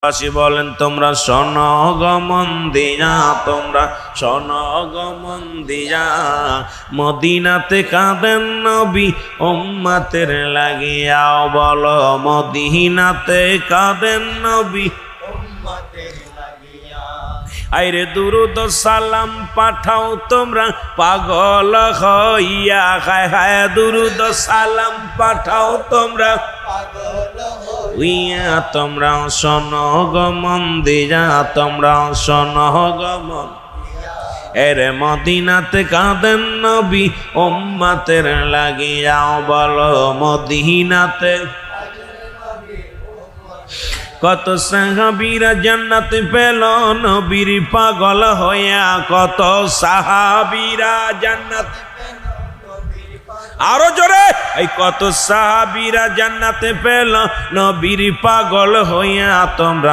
পাশে বলেন তোমরা শোনো গো মন দিয়া, তোমরা শোনো গো মন দিয়া, মদিনাতে কাঁদেন নবী উম্মতের লাগিয়া। বলো মদিনাতে কাঁদেন নবী উম্মতের লাগিয়া। আইরে দুরুদ সালাম পাঠাও তোমরা পাগল হইয়া, হায় হায় দুরুদ সালাম পাঠাও তোমরা পাগল হইয়া। তোমরা শোনো গো মন দিয়া, তোমরা শোনো গো মন। এরে মদিনাতে কাঁদেন নবী উম্মতের লাগিয়া। বলো মদিনাতে কত সাহাবীরা জান্নাত পেল নবীর পাগল হইয়া, কত সাহাবীরা জান্নাত, আরো জোরে, এই কত সাহাবীরা জান্নাতে পেল নবীর পাগল হইয়া। তোমরা